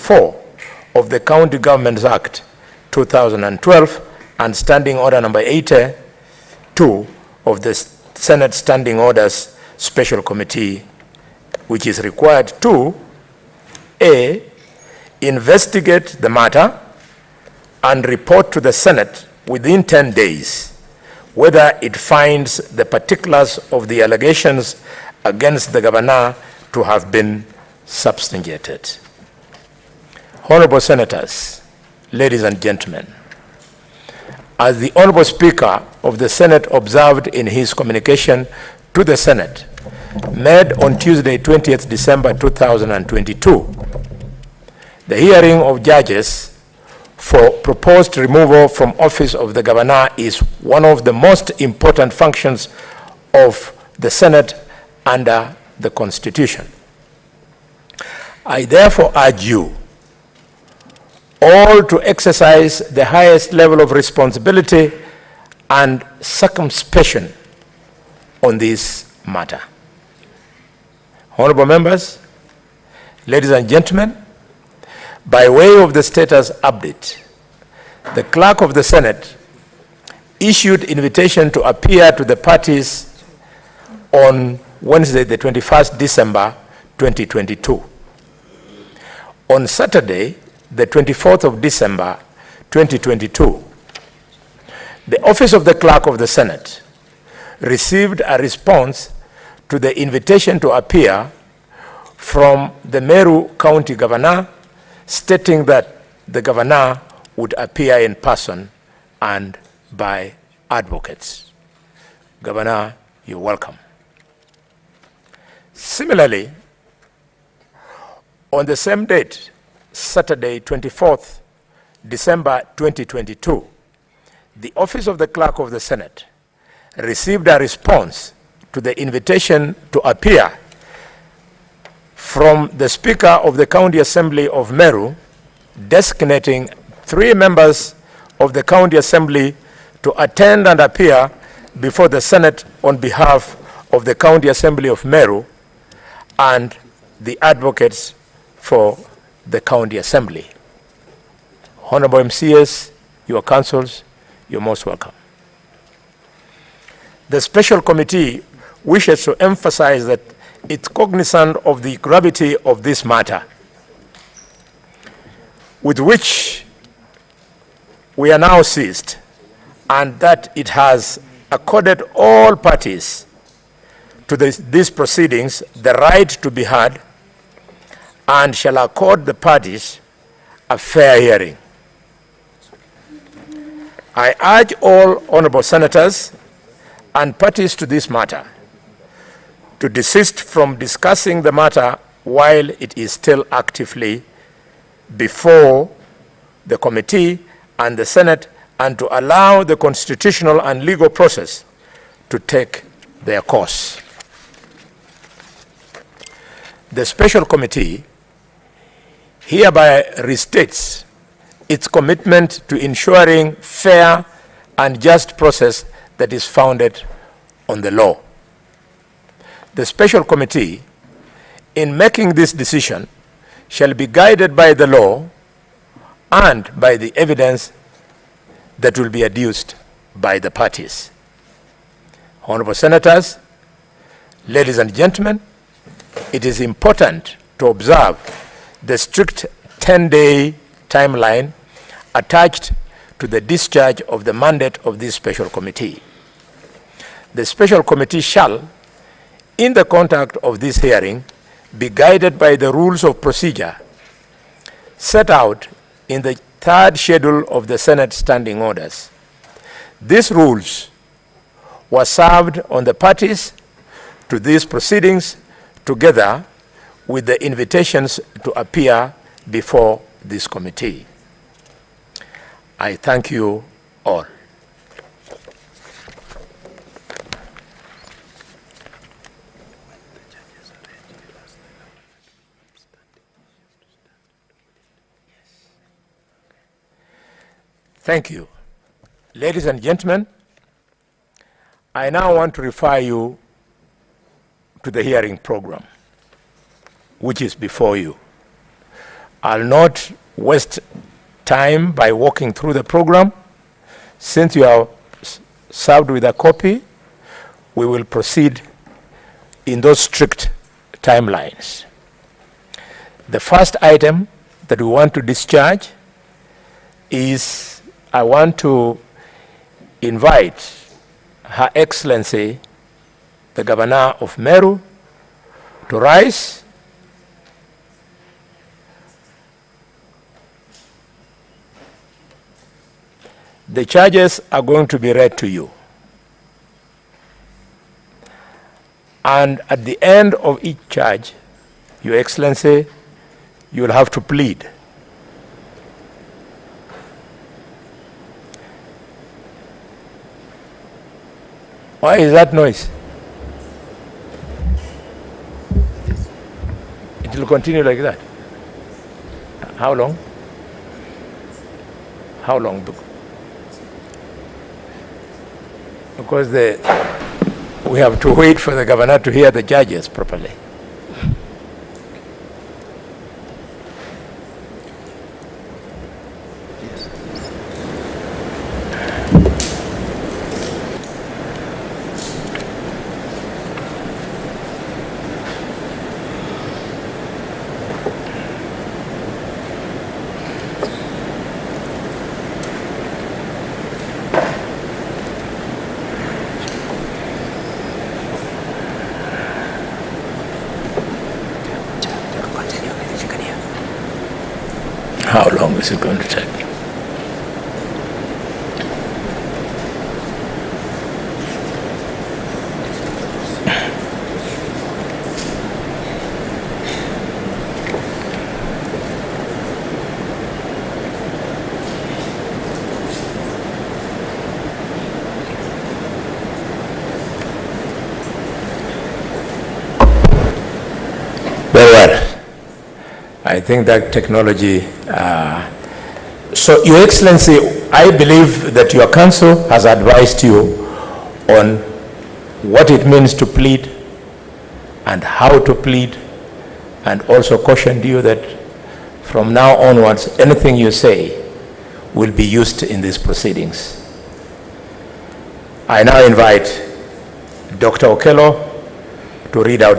4 of the County Governments Act 2012 and Standing Order number 82 of the Senate Standing Orders Special Committee, which is required to A, investigate the matter and report to the Senate within 10 days whether it finds the particulars of the allegations against the governor to have been substantiated. Honorable Senators, ladies and gentlemen, as the Honorable Speaker of the Senate observed in his communication to the Senate made on Tuesday, 20th December 2022, the hearing of judges for proposed removal from office of the governor is one of the most important functions of the Senate under the Constitution. I therefore urge you all to exercise the highest level of responsibility and circumspection on this matter. Honorable members, ladies and gentlemen, by way of the status update, the Clerk of the Senate issued invitation to appear to the parties on Wednesday, the 21st December 2022. On Saturday, the 24th of December 2022, the Office of the Clerk of the Senate received a response to the invitation to appear from the Meru County Governor, stating that the governor would appear in person and by advocates. Governor, you're welcome. Similarly, on the same date, Saturday, 24th December 2022, the Office of the Clerk of the Senate received a response to the invitation to appear from the Speaker of the County Assembly of Meru, designating 3 members of the County Assembly to attend and appear before the Senate on behalf of the County Assembly of Meru and the advocates for the County Assembly. Honorable MCS, your councils, you're most welcome. The Special Committee wishes to emphasize that it's cognizant of the gravity of this matter, with which we are now seized, and that it has accorded all parties to these proceedings the right to be heard and shall accord the parties a fair hearing. I urge all honorable senators and parties to this matter to desist from discussing the matter while it is still actively before the committee and the Senate, and to allow the constitutional and legal process to take their course. The Special Committee hereby restates its commitment to ensuring fair and just process that is founded on the law. The Special Committee, in making this decision, shall be guided by the law and by the evidence that will be adduced by the parties. Honorable Senators, ladies and gentlemen, it is important to observe the strict 10-day timeline attached to the discharge of the mandate of this Special Committee. The Special Committee shall, in the conduct of this hearing, be guided by the rules of procedure set out in the 3rd schedule of the Senate Standing Orders. These rules were served on the parties to these proceedings together with the invitations to appear before this committee. I thank you all. Thank you. Ladies and gentlemen, I now want to refer you to the hearing program, which is before you. I'll not waste time by walking through the program. Since you are served with a copy, we will proceed in those strict timelines. The first item that we want to discharge is I want to invite Her Excellency, the Governor of Meru, to rise. The charges are going to be read to you. And at the end of each charge, Your Excellency, you will have to plead. Why is that noise? It will continue like that. How long? How long? Because we have to wait for the governor to hear the judges properly. How long is it going to take? Very well. I think that technology, so Your Excellency, I believe that your counsel has advised you on what it means to plead and how to plead, and also cautioned you that from now onwards, anything you say will be used in these proceedings. I now invite Dr. Okello to read out